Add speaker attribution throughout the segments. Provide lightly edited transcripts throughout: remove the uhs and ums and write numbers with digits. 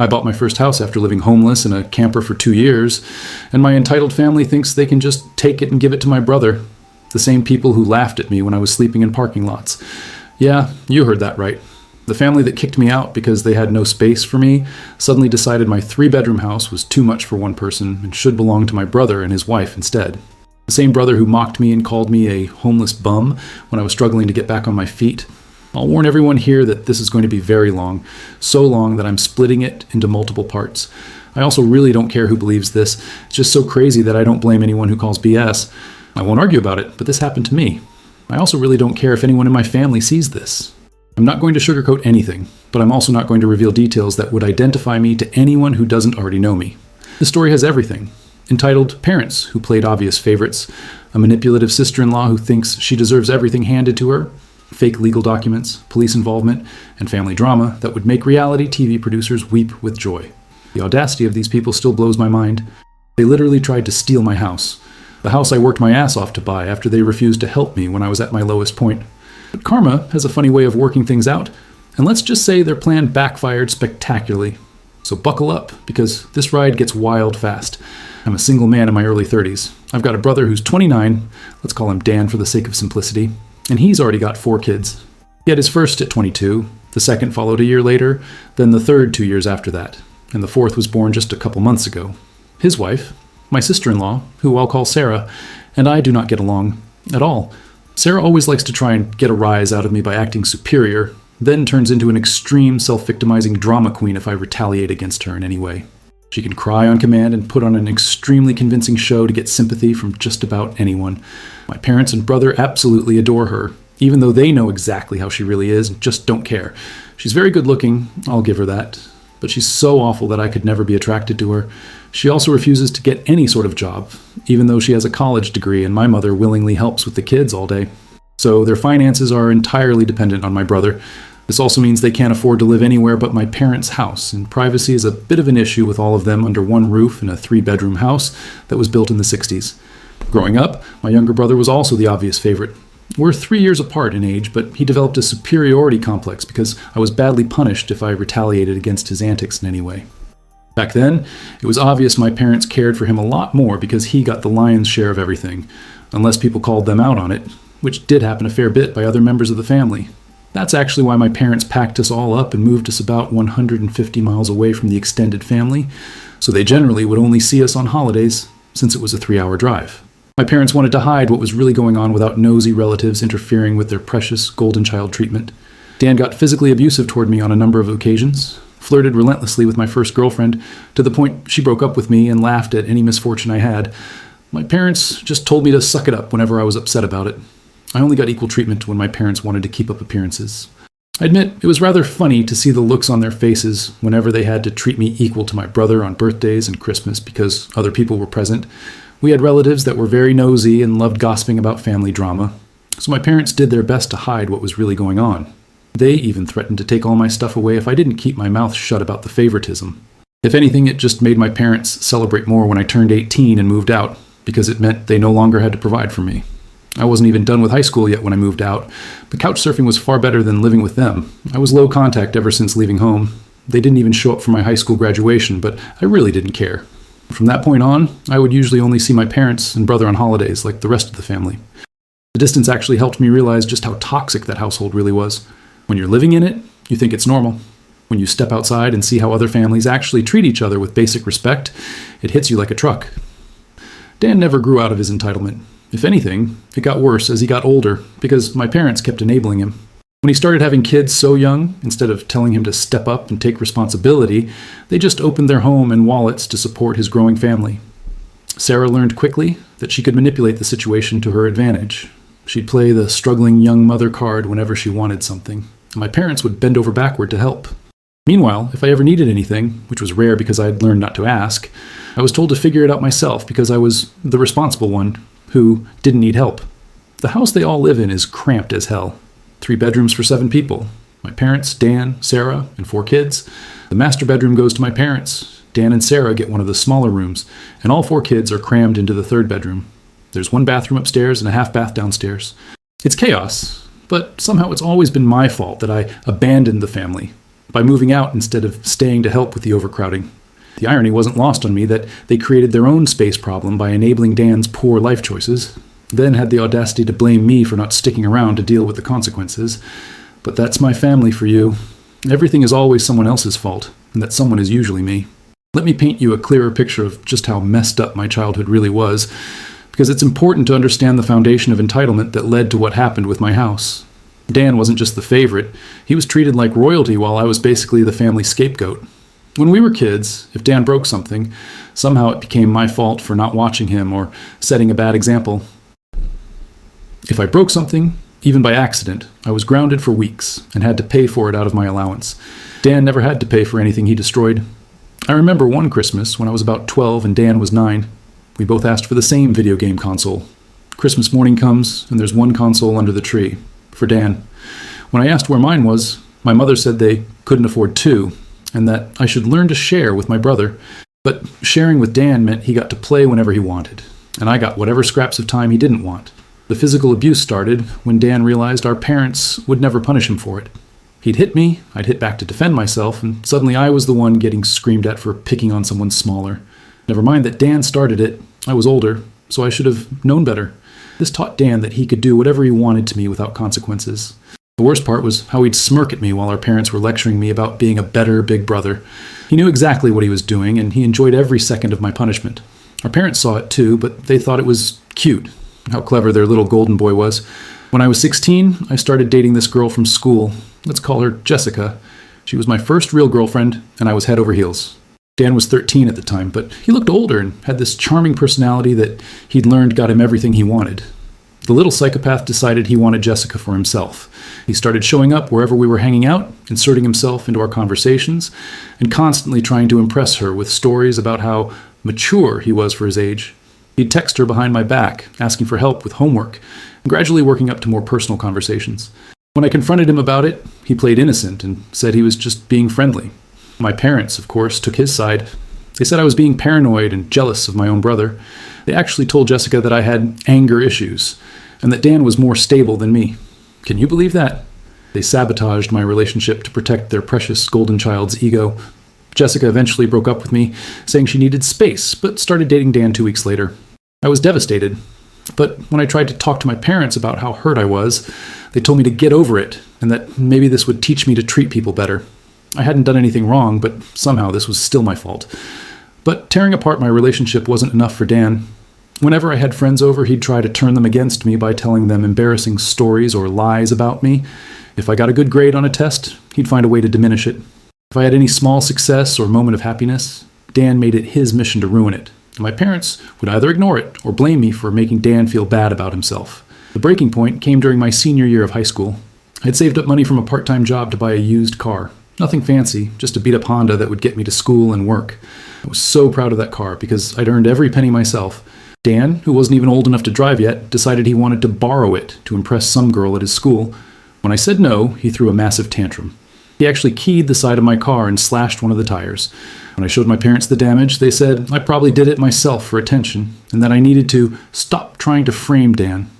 Speaker 1: I bought my first house after living homeless in a camper for 2 years, and my entitled family thinks they can just take it and give it to my brother. The same people who laughed at me when I was sleeping in parking lots. Yeah, you heard that right. The family that kicked me out because they had no space for me suddenly decided my 3-bedroom house was too much for one person and should belong to my brother and his wife instead. The same brother who mocked me and called me a homeless bum when I was struggling to get back on my feet. I'll warn everyone here that this is going to be very long, so long that I'm splitting it into multiple parts. I also really don't care who believes this. It's just so crazy that I don't blame anyone who calls BS. I won't argue about it, but this happened to me. I also really don't care if anyone in my family sees this. I'm not going to sugarcoat anything, but I'm also not going to reveal details that would identify me to anyone who doesn't already know me. The story has everything. Entitled parents who played obvious favorites, a manipulative sister-in-law who thinks she deserves everything handed to her, fake legal documents, police involvement, and family drama that would make reality TV producers weep with joy. The audacity of these people still blows my mind. They literally tried to steal my house. The house I worked my ass off to buy after they refused to help me when I was at my lowest point. But karma has a funny way of working things out, and let's just say their plan backfired spectacularly. So buckle up, because this ride gets wild fast. I'm a single man in my early 30s. I've got a brother who's 29, let's call him Dan for the sake of simplicity, and he's already got 4 kids. He had his first at 22, the second followed a year later, then the third 2 years after that, and the fourth was born just a couple months ago. His wife, my sister-in-law, who I'll call Sarah, and I do not get along at all. Sarah always likes to try and get a rise out of me by acting superior, then turns into an extreme self-victimizing drama queen if I retaliate against her in any way. She can cry on command and put on an extremely convincing show to get sympathy from just about anyone. My parents and brother absolutely adore her, even though they know exactly how she really is and just don't care. She's very good looking, I'll give her that, but she's so awful that I could never be attracted to her. She also refuses to get any sort of job, even though she has a college degree and my mother willingly helps with the kids all day. So their finances are entirely dependent on my brother. This also means they can't afford to live anywhere but my parents' house, and privacy is a bit of an issue with all of them under one roof in a 3-bedroom house that was built in the 60s. Growing up, my younger brother was also the obvious favorite. We're 3 years apart in age, but he developed a superiority complex because I was badly punished if I retaliated against his antics in any way. Back then, it was obvious my parents cared for him a lot more because he got the lion's share of everything, unless people called them out on it, which did happen a fair bit by other members of the family. That's actually why my parents packed us all up and moved us about 150 miles away from the extended family, so they generally would only see us on holidays, since it was a 3-hour drive. My parents wanted to hide what was really going on without nosy relatives interfering with their precious golden child treatment. Dan got physically abusive toward me on a number of occasions, flirted relentlessly with my first girlfriend, to the point she broke up with me and laughed at any misfortune I had. My parents just told me to suck it up whenever I was upset about it. I only got equal treatment when my parents wanted to keep up appearances. I admit it was rather funny to see the looks on their faces whenever they had to treat me equal to my brother on birthdays and Christmas because other people were present. We had relatives that were very nosy and loved gossiping about family drama, so my parents did their best to hide what was really going on. They even threatened to take all my stuff away if I didn't keep my mouth shut about the favoritism. If anything, it just made my parents celebrate more when I turned 18 and moved out, because it meant they no longer had to provide for me. I wasn't even done with high school yet when I moved out, but couch surfing was far better than living with them. I was low contact ever since leaving home. They didn't even show up for my high school graduation, but I really didn't care. From that point on, I would usually only see my parents and brother on holidays like the rest of the family. The distance actually helped me realize just how toxic that household really was. When you're living in it, you think it's normal. When you step outside and see how other families actually treat each other with basic respect, it hits you like a truck. Dan never grew out of his entitlement. If anything, it got worse as he got older because my parents kept enabling him. When he started having kids so young, instead of telling him to step up and take responsibility, they just opened their home and wallets to support his growing family. Sarah learned quickly that she could manipulate the situation to her advantage. She'd play the struggling young mother card whenever she wanted something, and my parents would bend over backward to help. Meanwhile, if I ever needed anything, which was rare because I had learned not to ask, I was told to figure it out myself because I was the responsible one who didn't need help. The house they all live in is cramped as hell. 3 bedrooms for 7 people. My parents, Dan, Sarah, and 4 kids. The master bedroom goes to my parents. Dan and Sarah get one of the smaller rooms, and all 4 kids are crammed into the 3rd bedroom. There's 1 bathroom upstairs and a half bath downstairs. It's chaos, but somehow it's always been my fault that I abandoned the family. by moving out instead of staying to help with the overcrowding. The irony wasn't lost on me that they created their own space problem by enabling Dan's poor life choices, then had the audacity to blame me for not sticking around to deal with the consequences. But that's my family for you. Everything is always someone else's fault, and that someone is usually me. Let me paint you a clearer picture of just how messed up my childhood really was, because it's important to understand the foundation of entitlement that led to what happened with my house. Dan wasn't just the favorite, he was treated like royalty while I was basically the family scapegoat. When we were kids, if Dan broke something, somehow it became my fault for not watching him or setting a bad example. If I broke something, even by accident, I was grounded for weeks and had to pay for it out of my allowance. Dan never had to pay for anything he destroyed. I remember one Christmas when I was about 12 and Dan was 9. We both asked for the same video game console. Christmas morning comes and there's one console under the tree, for Dan. When I asked where mine was, my mother said they couldn't afford two, and that I should learn to share with my brother. But sharing with Dan meant he got to play whenever he wanted, and I got whatever scraps of time he didn't want. The physical abuse started when Dan realized our parents would never punish him for it. He'd hit me, I'd hit back to defend myself, and suddenly I was the one getting screamed at for picking on someone smaller. Never mind that Dan started it, I was older, so I should have known better. This taught Dan that he could do whatever he wanted to me without consequences. The worst part was how he'd smirk at me while our parents were lecturing me about being a better big brother. He knew exactly what he was doing, and he enjoyed every second of my punishment. Our parents saw it too, but they thought it was cute, how clever their little golden boy was. When I was 16, I started dating this girl from school. Let's call her Jessica. She was my first real girlfriend, and I was head over heels. Dan was 13 at the time, but he looked older and had this charming personality that he'd learned got him everything he wanted. The little psychopath decided he wanted Jessica for himself. He started showing up wherever we were hanging out, inserting himself into our conversations, and constantly trying to impress her with stories about how mature he was for his age. He'd text her behind my back, asking for help with homework, and gradually working up to more personal conversations. When I confronted him about it, he played innocent and said he was just being friendly. My parents, of course, took his side. They said I was being paranoid and jealous of my own brother. They actually told Jessica that I had anger issues, and that Dan was more stable than me. Can you believe that? They sabotaged my relationship to protect their precious golden child's ego. Jessica eventually broke up with me, saying she needed space, but started dating Dan 2 weeks later. I was devastated. But when I tried to talk to my parents about how hurt I was, they told me to get over it, and that maybe this would teach me to treat people better. I hadn't done anything wrong, but somehow this was still my fault. But tearing apart my relationship wasn't enough for Dan. Whenever I had friends over, he'd try to turn them against me by telling them embarrassing stories or lies about me. If I got a good grade on a test, he'd find a way to diminish it. If I had any small success or moment of happiness, Dan made it his mission to ruin it. And my parents would either ignore it or blame me for making Dan feel bad about himself. The breaking point came during my senior year of high school. I had saved up money from a part-time job to buy a used car. Nothing fancy, just a beat-up Honda that would get me to school and work. I was so proud of that car because I'd earned every penny myself. Dan, who wasn't even old enough to drive yet, decided he wanted to borrow it to impress some girl at his school. When I said no, he threw a massive tantrum. He actually keyed the side of my car and slashed one of the tires. When I showed my parents the damage, they said I probably did it myself for attention, and that I needed to stop trying to frame Dan.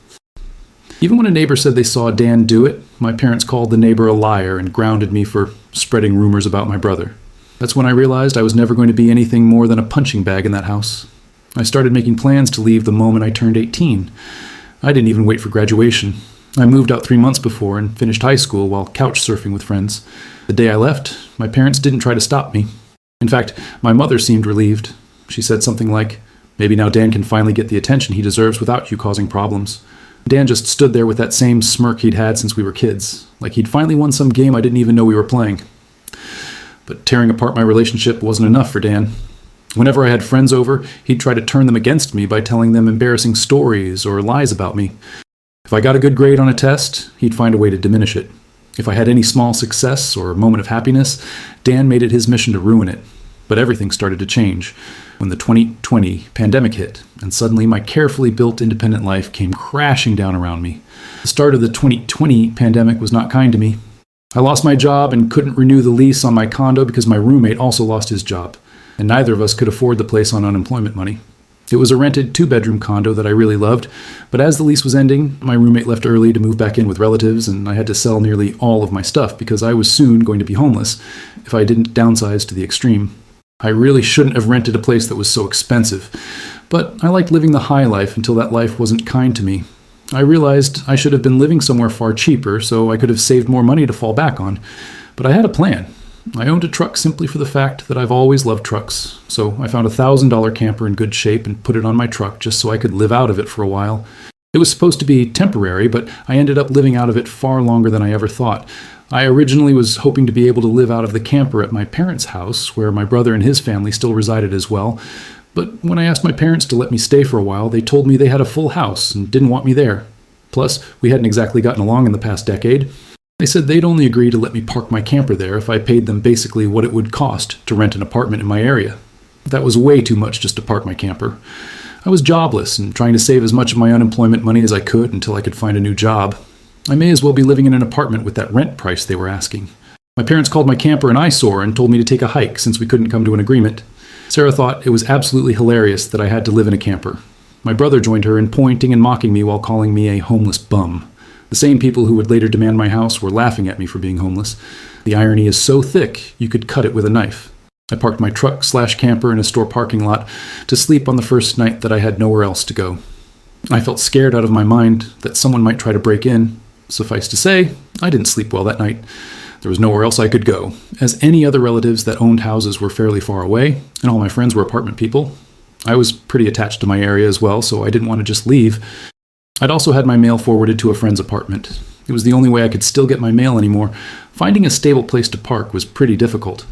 Speaker 1: Even when a neighbor said they saw Dan do it, my parents called the neighbor a liar and grounded me for spreading rumors about my brother. That's when I realized I was never going to be anything more than a punching bag in that house. I started making plans to leave the moment I turned 18. I didn't even wait for graduation. I moved out 3 months before and finished high school while couch surfing with friends. The day I left, my parents didn't try to stop me. In fact, my mother seemed relieved. She said something like, "Maybe now Dan can finally get the attention he deserves without you causing problems." Dan just stood there with that same smirk he'd had since we were kids, like he'd finally won some game I didn't even know we were playing. But tearing apart my relationship wasn't enough for Dan. Whenever I had friends over, he'd try to turn them against me by telling them embarrassing stories or lies about me. If I got a good grade on a test, he'd find a way to diminish it. If I had any small success or moment of happiness, Dan made it his mission to ruin it. But everything started to change when the 2020 pandemic hit, and suddenly my carefully built independent life came crashing down around me. The start of the 2020 pandemic was not kind to me. I lost my job and couldn't renew the lease on my condo because my roommate also lost his job, and neither of us could afford the place on unemployment money. It was a rented 2-bedroom condo that I really loved, but as the lease was ending, my roommate left early to move back in with relatives, and I had to sell nearly all of my stuff because I was soon going to be homeless if I didn't downsize to the extreme. I really shouldn't have rented a place that was so expensive, but I liked living the high life until that life wasn't kind to me. I realized I should have been living somewhere far cheaper so I could have saved more money to fall back on, but I had a plan. I owned a truck simply for the fact that I've always loved trucks, so I found a $1,000 camper in good shape and put it on my truck just so I could live out of it for a while. It was supposed to be temporary, but I ended up living out of it far longer than I ever thought. I originally was hoping to be able to live out of the camper at my parents' house, where my brother and his family still resided as well, but when I asked my parents to let me stay for a while, they told me they had a full house and didn't want me there. Plus, we hadn't exactly gotten along in the past decade. They said they'd only agree to let me park my camper there if I paid them basically what it would cost to rent an apartment in my area. That was way too much just to park my camper. I was jobless and trying to save as much of my unemployment money as I could until I could find a new job. I may as well be living in an apartment with that rent price they were asking. My parents called my camper an eyesore and told me to take a hike since we couldn't come to an agreement. Sarah thought it was absolutely hilarious that I had to live in a camper. My brother joined her in pointing and mocking me while calling me a homeless bum. The same people who would later demand my house were laughing at me for being homeless. The irony is so thick, you could cut it with a knife. I parked my truck/camper in a store parking lot to sleep on the first night that I had nowhere else to go. I felt scared out of my mind that someone might try to break in. Suffice to say, I didn't sleep well that night. There was nowhere else I could go, as any other relatives that owned houses were fairly far away, and all my friends were apartment people. I was pretty attached to my area as well, so I didn't want to just leave. I'd also had my mail forwarded to a friend's apartment. It was the only way I could still get my mail anymore. Finding a stable place to park was pretty difficult.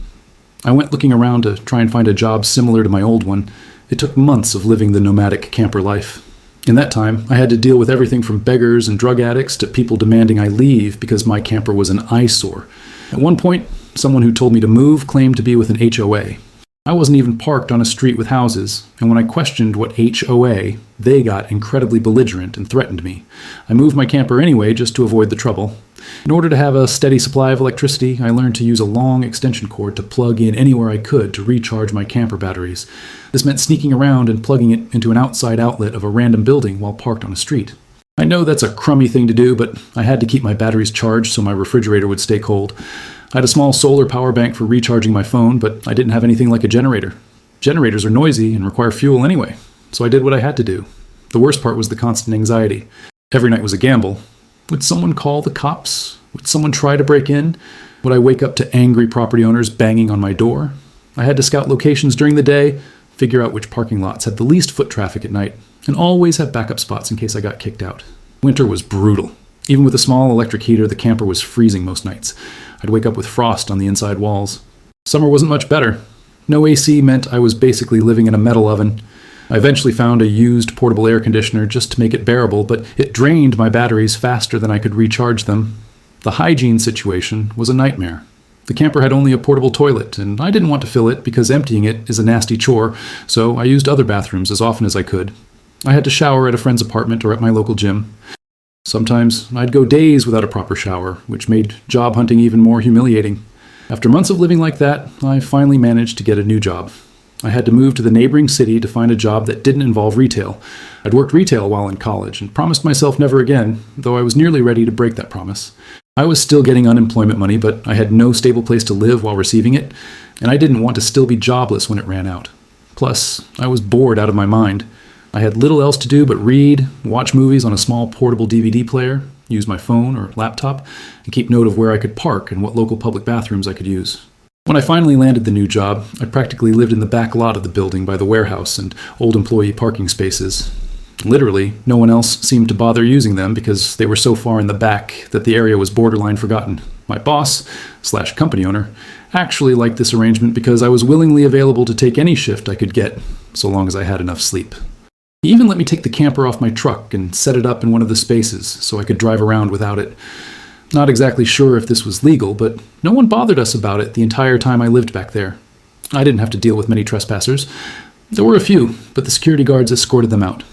Speaker 1: I went looking around to try and find a job similar to my old one. It took months of living the nomadic camper life. In that time, I had to deal with everything from beggars and drug addicts to people demanding I leave because my camper was an eyesore. At one point, someone who told me to move claimed to be with an HOA. I wasn't even parked on a street with houses, and when I questioned what HOA, they got incredibly belligerent and threatened me. I moved my camper anyway just to avoid the trouble. In order to have a steady supply of electricity, I learned to use a long extension cord to plug in anywhere I could to recharge my camper batteries. This meant sneaking around and plugging it into an outside outlet of a random building while parked on a street. I know that's a crummy thing to do, but I had to keep my batteries charged so my refrigerator would stay cold. I had a small solar power bank for recharging my phone, but I didn't have anything like a generator. Generators are noisy and require fuel anyway, so I did what I had to do. The worst part was the constant anxiety. Every night was a gamble. Would someone call the cops? Would someone try to break in? Would I wake up to angry property owners banging on my door? I had to scout locations during the day, figure out which parking lots had the least foot traffic at night, and always have backup spots in case I got kicked out. Winter was brutal. Even with a small electric heater, the camper was freezing most nights. I'd wake up with frost on the inside walls. Summer wasn't much better. No AC meant I was basically living in a metal oven. I eventually found a used portable air conditioner just to make it bearable, but it drained my batteries faster than I could recharge them. The hygiene situation was a nightmare. The camper had only a portable toilet, and I didn't want to fill it because emptying it is a nasty chore, so I used other bathrooms as often as I could. I had to shower at a friend's apartment or at my local gym. Sometimes I'd go days without a proper shower, which made job hunting even more humiliating. After months of living like that, I finally managed to get a new job. I had to move to the neighboring city to find a job that didn't involve retail. I'd worked retail while in college and promised myself never again, though I was nearly ready to break that promise. I was still getting unemployment money, but I had no stable place to live while receiving it, and I didn't want to still be jobless when it ran out. Plus, I was bored out of my mind. I had little else to do but read, watch movies on a small portable DVD player, use my phone or laptop, and keep note of where I could park and what local public bathrooms I could use. When I finally landed the new job, I practically lived in the back lot of the building by the warehouse and old employee parking spaces. Literally, no one else seemed to bother using them because they were so far in the back that the area was borderline forgotten. My boss/company owner actually liked this arrangement because I was willingly available to take any shift I could get, so long as I had enough sleep. He even let me take the camper off my truck and set it up in one of the spaces so I could drive around without it. Not exactly sure if this was legal, but no one bothered us about it the entire time I lived back there. I didn't have to deal with many trespassers. There were a few, but the security guards escorted them out.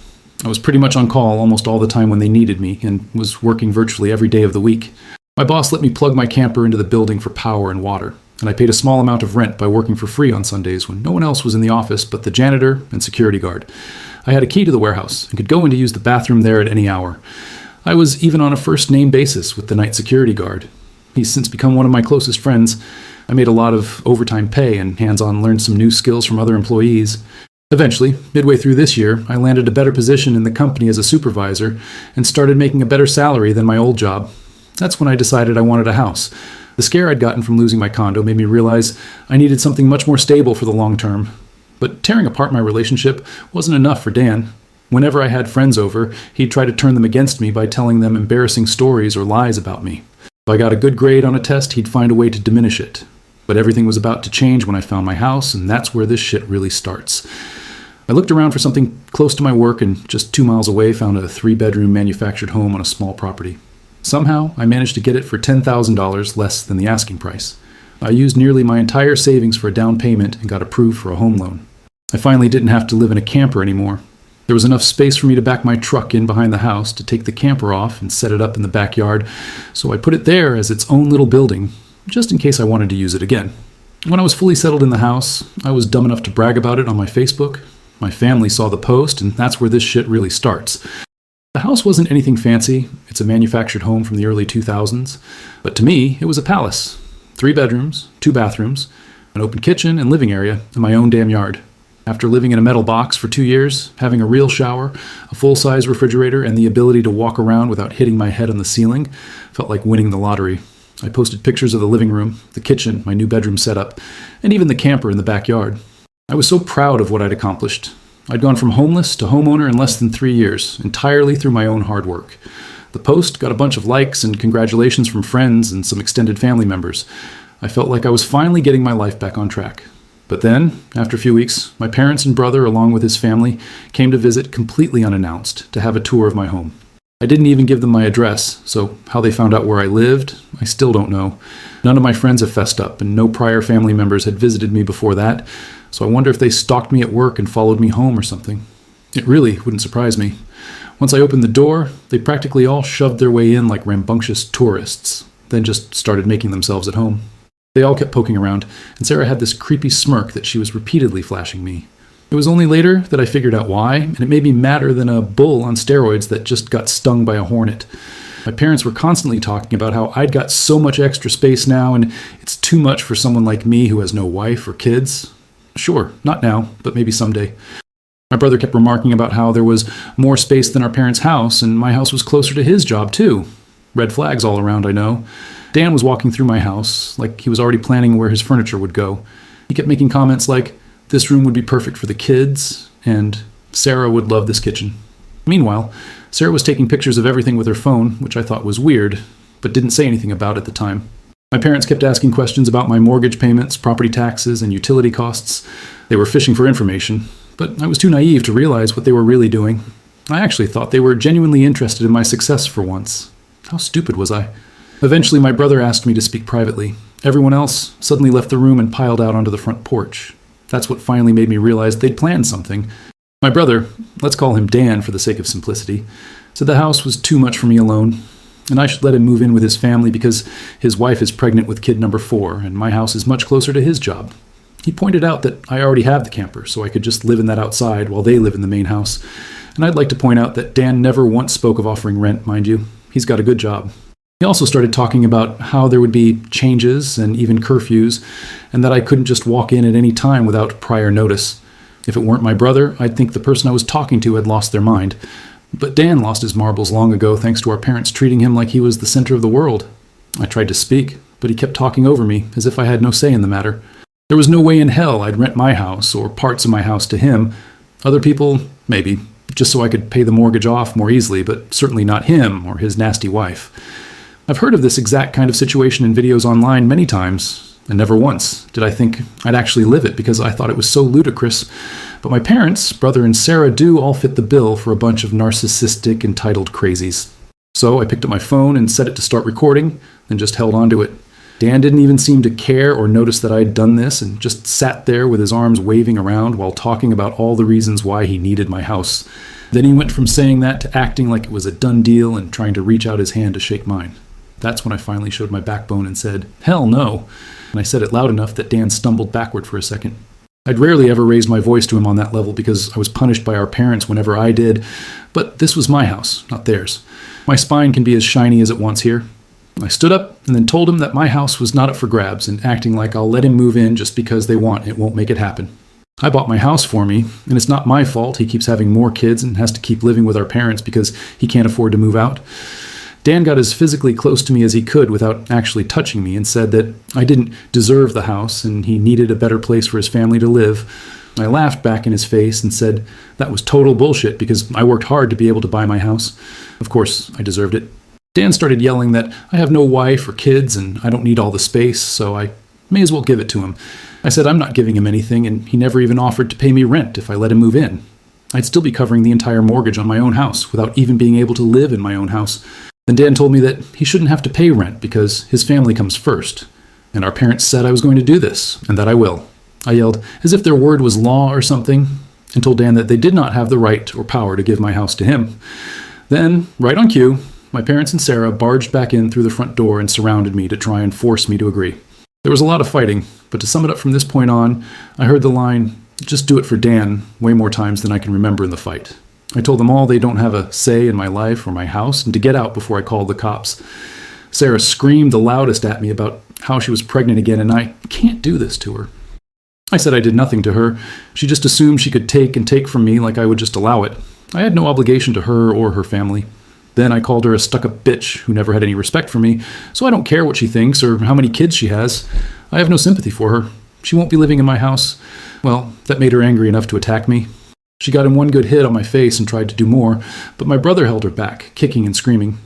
Speaker 1: I was pretty much on call almost all the time when they needed me and was working virtually every day of the week. My boss let me plug my camper into the building for power and water, and I paid a small amount of rent by working for free on Sundays when no one else was in the office but the janitor and security guard. I had a key to the warehouse and could go in to use the bathroom there at any hour. I was even on a first-name basis with the night security guard. He's since become one of my closest friends. I made a lot of overtime pay and hands-on learned some new skills from other employees. Eventually, midway through this year, I landed a better position in the company as a supervisor and started making a better salary than my old job. That's when I decided I wanted a house. The scare I'd gotten from losing my condo made me realize I needed something much more stable for the long term. But tearing apart my relationship wasn't enough for Dan. Whenever I had friends over, he'd try to turn them against me by telling them embarrassing stories or lies about me. If I got a good grade on a test, he'd find a way to diminish it. But everything was about to change when I found my house, and that's where this shit really starts. I looked around for something close to my work and just 2 miles away found a 3-bedroom manufactured home on a small property. Somehow, I managed to get it for $10,000 less than the asking price. I used nearly my entire savings for a down payment and got approved for a home loan. I finally didn't have to live in a camper anymore. There was enough space for me to back my truck in behind the house to take the camper off and set it up in the backyard, so I put it there as its own little building, just in case I wanted to use it again. When I was fully settled in the house, I was dumb enough to brag about it on my Facebook. My family saw the post, and that's where this shit really starts. The house wasn't anything fancy. It's a manufactured home from the early 2000s. But to me, it was a palace. 3 bedrooms, 2 bathrooms, an open kitchen and living area, and my own damn yard. After living in a metal box for 2 years, having a real shower, a full-size refrigerator, and the ability to walk around without hitting my head on the ceiling, felt like winning the lottery. I posted pictures of the living room, the kitchen, my new bedroom setup, and even the camper in the backyard. I was so proud of what I'd accomplished. I'd gone from homeless to homeowner in less than 3 years, entirely through my own hard work. The post got a bunch of likes and congratulations from friends and some extended family members. I felt like I was finally getting my life back on track. But then, after a few weeks, my parents and brother, along with his family, came to visit completely unannounced to have a tour of my home. I didn't even give them my address, so how they found out where I lived, I still don't know. None of my friends have fessed up, and no prior family members had visited me before that, so I wonder if they stalked me at work and followed me home or something. It really wouldn't surprise me. Once I opened the door, they practically all shoved their way in like rambunctious tourists, then just started making themselves at home. They all kept poking around, and Sarah had this creepy smirk that she was repeatedly flashing me. It was only later that I figured out why, and it made me madder than a bull on steroids that just got stung by a hornet. My parents were constantly talking about how I'd got so much extra space now, and it's too much for someone like me who has no wife or kids. Sure, not now, but maybe someday. My brother kept remarking about how there was more space than our parents' house, and my house was closer to his job, too. Red flags all around, I know. Dan was walking through my house, like he was already planning where his furniture would go. He kept making comments like, "This room would be perfect for the kids," and "Sarah would love this kitchen." Meanwhile, Sarah was taking pictures of everything with her phone, which I thought was weird, but didn't say anything about at the time. My parents kept asking questions about my mortgage payments, property taxes, and utility costs. They were fishing for information, but I was too naive to realize what they were really doing. I actually thought they were genuinely interested in my success for once. How stupid was I? Eventually, my brother asked me to speak privately. Everyone else suddenly left the room and piled out onto the front porch. That's what finally made me realize they'd planned something. My brother, let's call him Dan for the sake of simplicity, said the house was too much for me alone, and I should let him move in with his family because his wife is pregnant with kid number 4, and my house is much closer to his job. He pointed out that I already have the camper, so I could just live in that outside while they live in the main house. And I'd like to point out that Dan never once spoke of offering rent, mind you. He's got a good job. He also started talking about how there would be changes and even curfews, and that I couldn't just walk in at any time without prior notice. If it weren't my brother, I'd think the person I was talking to had lost their mind. But Dan lost his marbles long ago thanks to our parents treating him like he was the center of the world. I tried to speak, but he kept talking over me as if I had no say in the matter. There was no way in hell I'd rent my house or parts of my house to him. Other people, maybe, just so I could pay the mortgage off more easily, but certainly not him or his nasty wife. I've heard of this exact kind of situation in videos online many times, and never once did I think I'd actually live it because I thought it was so ludicrous. But my parents, brother and Sarah, do all fit the bill for a bunch of narcissistic, entitled crazies. So I picked up my phone and set it to start recording, then just held on to it. Dan didn't even seem to care or notice that I had done this and just sat there with his arms waving around while talking about all the reasons why he needed my house. Then he went from saying that to acting like it was a done deal and trying to reach out his hand to shake mine. That's when I finally showed my backbone and said, "Hell no." And I said it loud enough that Dan stumbled backward for a second. I'd rarely ever raised my voice to him on that level because I was punished by our parents whenever I did, but this was my house, not theirs. My spine can be as shiny as it wants here. I stood up and then told him that my house was not up for grabs and acting like I'll let him move in just because they want. It won't make it happen. I bought my house for me, and it's not my fault he keeps having more kids and has to keep living with our parents because he can't afford to move out. Dan got as physically close to me as he could without actually touching me and said that I didn't deserve the house and he needed a better place for his family to live. I laughed back in his face and said that was total bullshit because I worked hard to be able to buy my house. Of course, I deserved it. Dan started yelling that I have no wife or kids and I don't need all the space, so I may as well give it to him. I said I'm not giving him anything, and he never even offered to pay me rent if I let him move in. I'd still be covering the entire mortgage on my own house without even being able to live in my own house. Then Dan told me that he shouldn't have to pay rent because his family comes first. And our parents said I was going to do this, and that I will. I yelled as if their word was law or something, and told Dan that they did not have the right or power to give my house to him. Then, right on cue, my parents and Sarah barged back in through the front door and surrounded me to try and force me to agree. There was a lot of fighting, but to sum it up from this point on, I heard the line, "Just do it for Dan," way more times than I can remember in the fight. I told them all they don't have a say in my life or my house and to get out before I called the cops. Sarah screamed the loudest at me about how she was pregnant again, and I can't do this to her. I said I did nothing to her. She just assumed she could take and take from me like I would just allow it. I had no obligation to her or her family. Then I called her a stuck-up bitch who never had any respect for me, so I don't care what she thinks or how many kids she has. I have no sympathy for her. She won't be living in my house. Well, that made her angry enough to attack me. She got in one good hit on my face and tried to do more, but my brother held her back, kicking and screaming.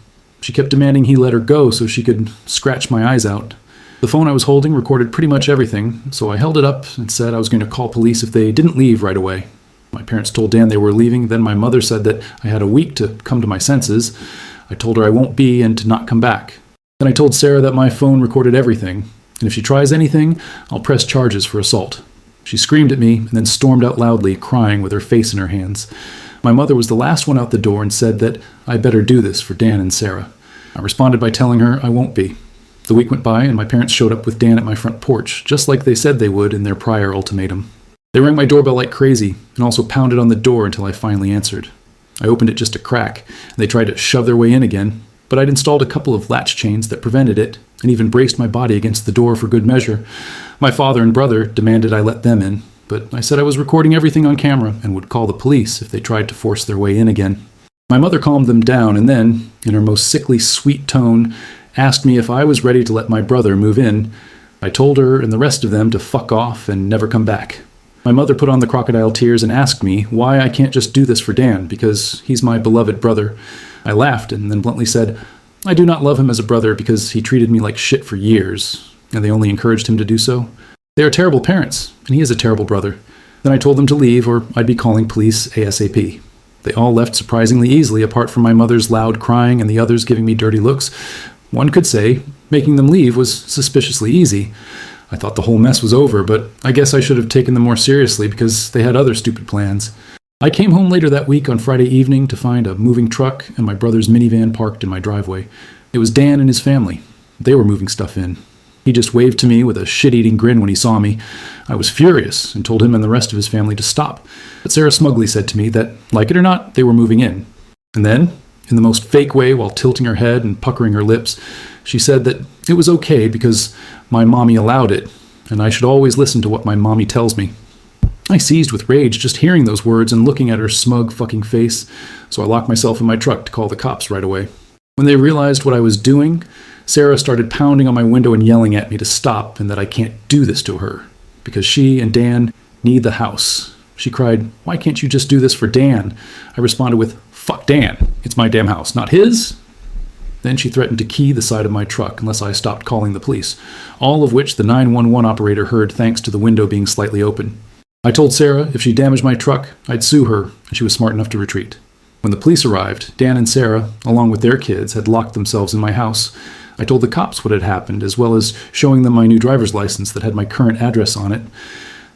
Speaker 1: She kept demanding he let her go so she could scratch my eyes out. The phone I was holding recorded pretty much everything, so I held it up and said I was going to call police if they didn't leave right away. My parents told Dan they were leaving, then my mother said that I had a week to come to my senses. I told her I won't be and to not come back. Then I told Sarah that my phone recorded everything, and if she tries anything, I'll press charges for assault. She screamed at me and then stormed out loudly, crying with her face in her hands. My mother was the last one out the door and said that I better do this for Dan and Sarah. I responded by telling her I won't be. The week went by and my parents showed up with Dan at my front porch, just like they said they would in their prior ultimatum. They rang my doorbell like crazy and also pounded on the door until I finally answered. I opened it just a crack, and they tried to shove their way in again, but I'd installed a couple of latch chains that prevented it and even braced my body against the door for good measure. My father and brother demanded I let them in, but I said I was recording everything on camera and would call the police if they tried to force their way in again. My mother calmed them down and then, in her most sickly sweet tone, asked me if I was ready to let my brother move in. I told her and the rest of them to fuck off and never come back. My mother put on the crocodile tears and asked me why I can't just do this for Dan, because he's my beloved brother. I laughed and then bluntly said, I do not love him as a brother because he treated me like shit for years, and they only encouraged him to do so. They are terrible parents, and he is a terrible brother. Then I told them to leave or I'd be calling police ASAP. They all left surprisingly easily, apart from my mother's loud crying and the others giving me dirty looks. One could say making them leave was suspiciously easy. I thought the whole mess was over, but I guess I should have taken them more seriously because they had other stupid plans. I came home later that week on Friday evening to find a moving truck and my brother's minivan parked in my driveway. It was Dan and his family. They were moving stuff in. He just waved to me with a shit-eating grin when he saw me. I was furious and told him and the rest of his family to stop. But Sarah smugly said to me that, like it or not, they were moving in. And then, in the most fake way while tilting her head and puckering her lips, she said that it was okay because my mommy allowed it, and I should always listen to what my mommy tells me. I seized with rage just hearing those words and looking at her smug fucking face, so I locked myself in my truck to call the cops right away. When they realized what I was doing, Sarah started pounding on my window and yelling at me to stop and that I can't do this to her, because she and Dan need the house. She cried, "Why can't you just do this for Dan?" I responded with, "Fuck Dan. It's my damn house, not his." Then she threatened to key the side of my truck unless I stopped calling the police, all of which the 911 operator heard thanks to the window being slightly open. I told Sarah if she damaged my truck, I'd sue her, and she was smart enough to retreat. When the police arrived, Dan and Sarah, along with their kids, had locked themselves in my house. I told the cops what had happened, as well as showing them my new driver's license that had my current address on it.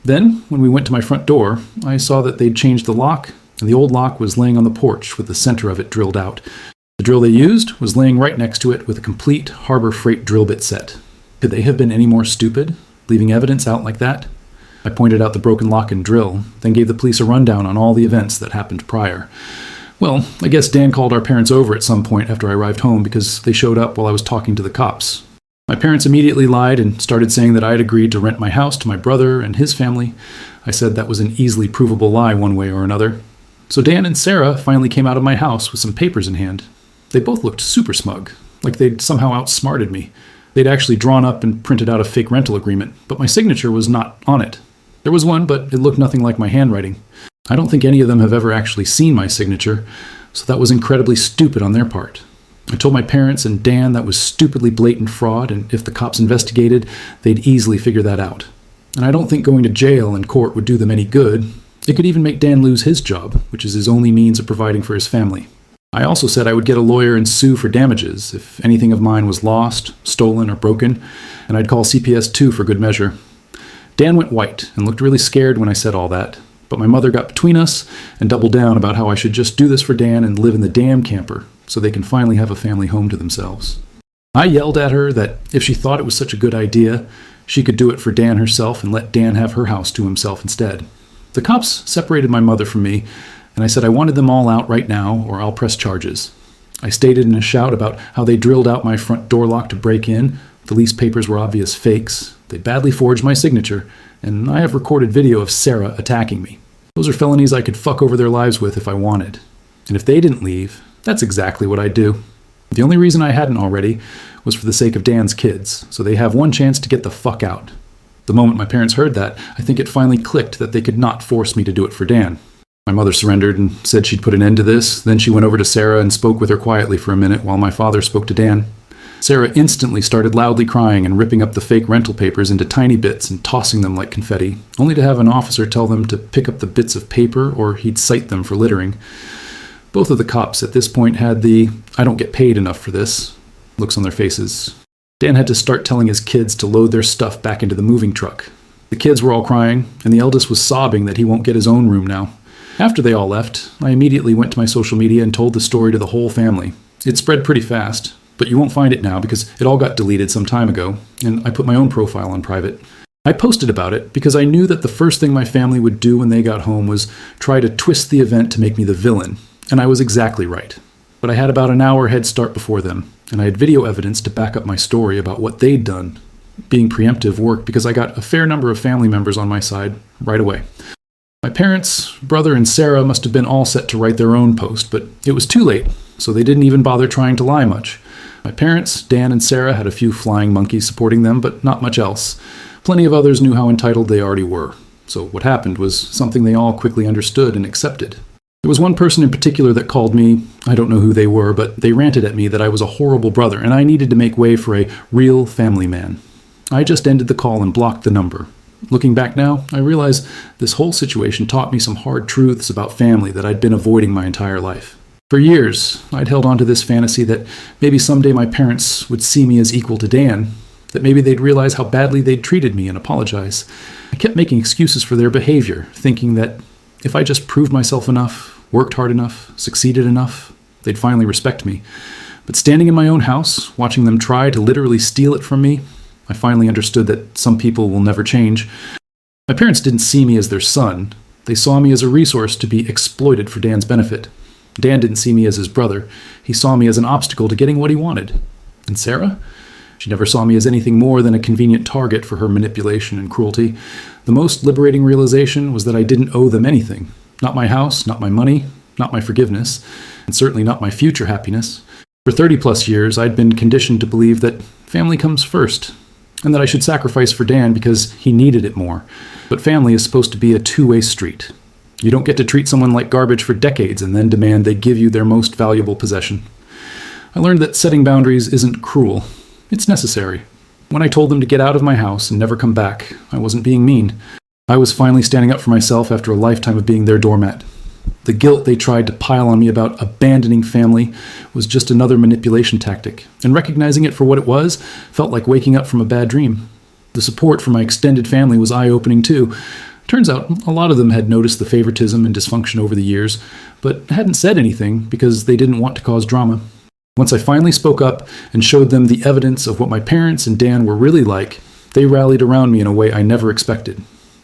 Speaker 1: Then, when we went to my front door, I saw that they'd changed the lock, and the old lock was laying on the porch with the center of it drilled out. The drill they used was laying right next to it with a complete Harbor Freight drill bit set. Could they have been any more stupid, leaving evidence out like that? I pointed out the broken lock and drill, then gave the police a rundown on all the events that happened prior. Well, I guess Dan called our parents over at some point after I arrived home because they showed up while I was talking to the cops. My parents immediately lied and started saying that I had agreed to rent my house to my brother and his family. I said that was an easily provable lie one way or another. So Dan and Sarah finally came out of my house with some papers in hand. They both looked super smug, like they'd somehow outsmarted me. They'd actually drawn up and printed out a fake rental agreement, but my signature was not on it. There was one, but it looked nothing like my handwriting. I don't think any of them have ever actually seen my signature, so that was incredibly stupid on their part. I told my parents and Dan that was stupidly blatant fraud, and if the cops investigated, they'd easily figure that out. And I don't think going to jail and court would do them any good. It could even make Dan lose his job, which is his only means of providing for his family. I also said I would get a lawyer and sue for damages if anything of mine was lost, stolen, or broken, and I'd call CPS 2 for good measure. Dan went white and looked really scared when I said all that, but my mother got between us and doubled down about how I should just do this for Dan and live in the damn camper so they can finally have a family home to themselves. I yelled at her that if she thought it was such a good idea, she could do it for Dan herself and let Dan have her house to himself instead. The cops separated my mother from me, and I said I wanted them all out right now or I'll press charges. I stated in a shout about how they drilled out my front door lock to break in. The lease papers were obvious fakes. They badly forged my signature, and I have recorded video of Sarah attacking me. Those are felonies I could fuck over their lives with if I wanted. And if they didn't leave, that's exactly what I'd do. The only reason I hadn't already was for the sake of Dan's kids, so they have one chance to get the fuck out. The moment my parents heard that, I think it finally clicked that they could not force me to do it for Dan. My mother surrendered and said she'd put an end to this. Then she went over to Sarah and spoke with her quietly for a minute while my father spoke to Dan. Sarah instantly started loudly crying and ripping up the fake rental papers into tiny bits and tossing them like confetti, only to have an officer tell them to pick up the bits of paper or he'd cite them for littering. Both of the cops at this point had the "I don't get paid enough for this" looks on their faces. Dan had to start telling his kids to load their stuff back into the moving truck. The kids were all crying, and the eldest was sobbing that he won't get his own room now. After they all left, I immediately went to my social media and told the story to the whole family. It spread pretty fast, but you won't find it now because it all got deleted some time ago, and I put my own profile on private. I posted about it because I knew that the first thing my family would do when they got home was try to twist the event to make me the villain, and I was exactly right. But I had about an hour head start before them, and I had video evidence to back up my story about what they'd done. Being preemptive worked because I got a fair number of family members on my side right away. My parents, brother, and Sarah must have been all set to write their own post, but it was too late, so they didn't even bother trying to lie much. My parents, Dan and Sarah, had a few flying monkeys supporting them, but not much else. Plenty of others knew how entitled they already were, so what happened was something they all quickly understood and accepted. There was one person in particular that called me. I don't know who they were, but they ranted at me that I was a horrible brother and I needed to make way for a real family man. I just ended the call and blocked the number. Looking back now, I realize this whole situation taught me some hard truths about family that I'd been avoiding my entire life. For years, I'd held on to this fantasy that maybe someday my parents would see me as equal to Dan, that maybe they'd realize how badly they'd treated me and apologize. I kept making excuses for their behavior, thinking that if I just proved myself enough, worked hard enough, succeeded enough, they'd finally respect me. But standing in my own house, watching them try to literally steal it from me, I finally understood that some people will never change. My parents didn't see me as their son. They saw me as a resource to be exploited for Dan's benefit. Dan didn't see me as his brother. He saw me as an obstacle to getting what he wanted. And Sarah? She never saw me as anything more than a convenient target for her manipulation and cruelty. The most liberating realization was that I didn't owe them anything. Not my house, not my money, not my forgiveness, and certainly not my future happiness. For 30-plus years, I'd been conditioned to believe that family comes first, and that I should sacrifice for Dan because he needed it more. But family is supposed to be a two-way street. You don't get to treat someone like garbage for decades and then demand they give you their most valuable possession. I learned that setting boundaries isn't cruel. It's necessary. When I told them to get out of my house and never come back, I wasn't being mean. I was finally standing up for myself after a lifetime of being their doormat. The guilt they tried to pile on me about abandoning family was just another manipulation tactic, and recognizing it for what it was felt like waking up from a bad dream. The support from my extended family was eye-opening too. Turns out a lot of them had noticed the favoritism and dysfunction over the years, but hadn't said anything because they didn't want to cause drama. Once I finally spoke up and showed them the evidence of what my parents and Dan were really like, they rallied around me in a way I never expected.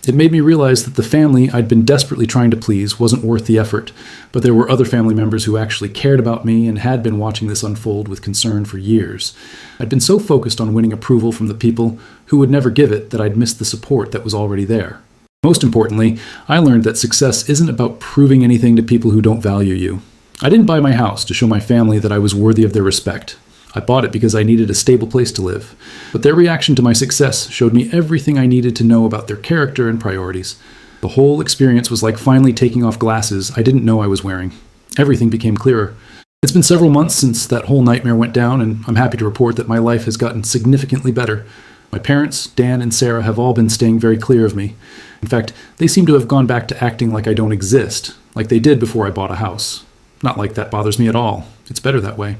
Speaker 1: It made me realize that the family I'd been desperately trying to please wasn't worth the effort, but there were other family members who actually cared about me and had been watching this unfold with concern for years. I'd been so focused on winning approval from the people who would never give it that I'd missed the support that was already there. Most importantly, I learned that success isn't about proving anything to people who don't value you. I didn't buy my house to show my family that I was worthy of their respect. I bought it because I needed a stable place to live. But their reaction to my success showed me everything I needed to know about their character and priorities. The whole experience was like finally taking off glasses I didn't know I was wearing. Everything became clearer. It's been several months since that whole nightmare went down, and I'm happy to report that my life has gotten significantly better. My parents, Dan and Sarah, have all been staying very clear of me. In fact, they seem to have gone back to acting like I don't exist, like they did before I bought a house. Not like that bothers me at all. It's better that way.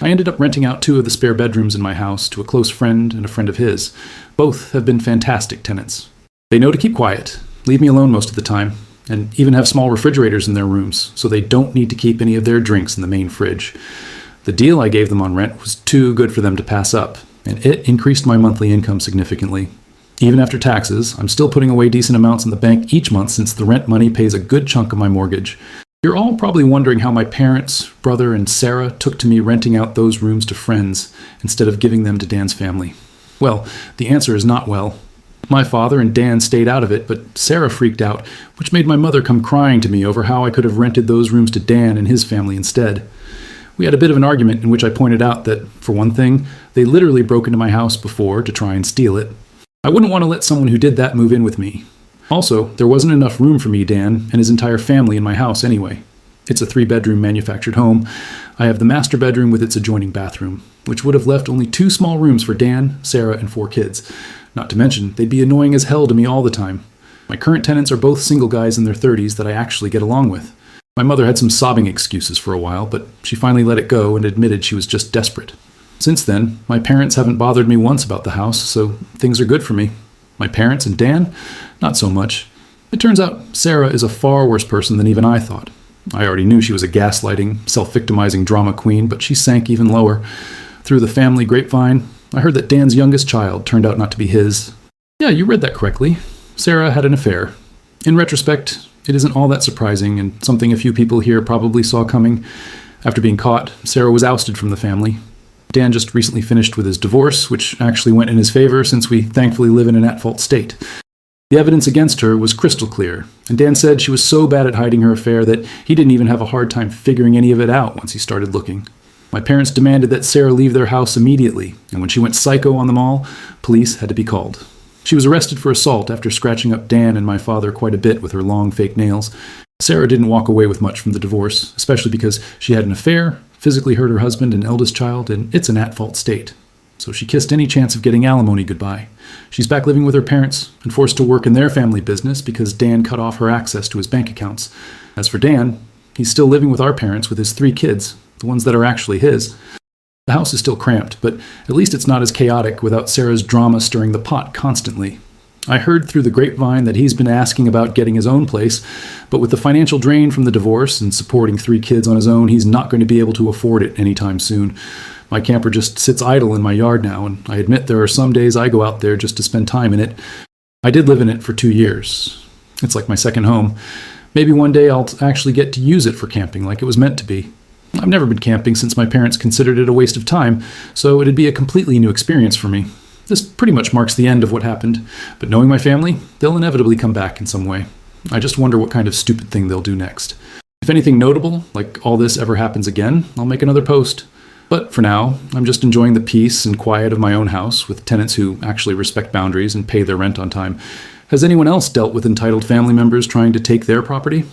Speaker 1: I ended up renting out 2 of the spare bedrooms in my house to a close friend and a friend of his. Both have been fantastic tenants. They know to keep quiet, leave me alone most of the time, and even have small refrigerators in their rooms, so they don't need to keep any of their drinks in the main fridge. The deal I gave them on rent was too good for them to pass up, and it increased my monthly income significantly. Even after taxes, I'm still putting away decent amounts in the bank each month since the rent money pays a good chunk of my mortgage. You're all probably wondering how my parents, brother, and Sarah took to me renting out those rooms to friends instead of giving them to Dan's family. Well, the answer is not well. My father and Dan stayed out of it, but Sarah freaked out, which made my mother come crying to me over how I could have rented those rooms to Dan and his family instead. We had a bit of an argument in which I pointed out that, for one thing, they literally broke into my house before to try and steal it. I wouldn't want to let someone who did that move in with me. Also, there wasn't enough room for me, Dan, and his entire family in my house anyway. It's a 3-bedroom manufactured home. I have the master bedroom with its adjoining bathroom, which would have left only 2 small rooms for Dan, Sarah, and 4 kids. Not to mention, they'd be annoying as hell to me all the time. My current tenants are both single guys in their 30s that I actually get along with. My mother had some sobbing excuses for a while, but she finally let it go and admitted she was just desperate. Since then, my parents haven't bothered me once about the house, so things are good for me. My parents and Dan? Not so much. It turns out Sarah is a far worse person than even I thought. I already knew she was a gaslighting, self-victimizing drama queen, but she sank even lower. Through the family grapevine, I heard that Dan's youngest child turned out not to be his. Yeah, you read that correctly. Sarah had an affair. In retrospect, it isn't all that surprising, and something a few people here probably saw coming. After being caught, Sarah was ousted from the family. Dan just recently finished with his divorce, which actually went in his favor since we thankfully live in an at-fault state. The evidence against her was crystal clear, and Dan said she was so bad at hiding her affair that he didn't even have a hard time figuring any of it out once he started looking. My parents demanded that Sarah leave their house immediately, and when she went psycho on them all, police had to be called. She was arrested for assault after scratching up Dan and my father quite a bit with her long fake nails. Sarah didn't walk away with much from the divorce, especially because she had an affair, physically hurt her husband and eldest child, and it's an at-fault state. So she kissed any chance of getting alimony goodbye. She's back living with her parents and forced to work in their family business because Dan cut off her access to his bank accounts. As for Dan, he's still living with our parents with his 3 kids, the ones that are actually his. The house is still cramped, but at least it's not as chaotic without Sarah's drama stirring the pot constantly. I heard through the grapevine that he's been asking about getting his own place, but with the financial drain from the divorce and supporting 3 kids on his own, he's not going to be able to afford it anytime soon. My camper just sits idle in my yard now, and I admit there are some days I go out there just to spend time in it. I did live in it for 2 years. It's like my second home. Maybe one day I'll actually get to use it for camping like it was meant to be. I've never been camping since my parents considered it a waste of time, so it'd be a completely new experience for me. This pretty much marks the end of what happened, but knowing my family, they'll inevitably come back in some way. I just wonder what kind of stupid thing they'll do next. If anything notable, like all this ever happens again, I'll make another post. But for now, I'm just enjoying the peace and quiet of my own house with tenants who actually respect boundaries and pay their rent on time. Has anyone else dealt with entitled family members trying to take their property?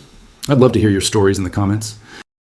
Speaker 1: I'd love to hear your stories in the comments.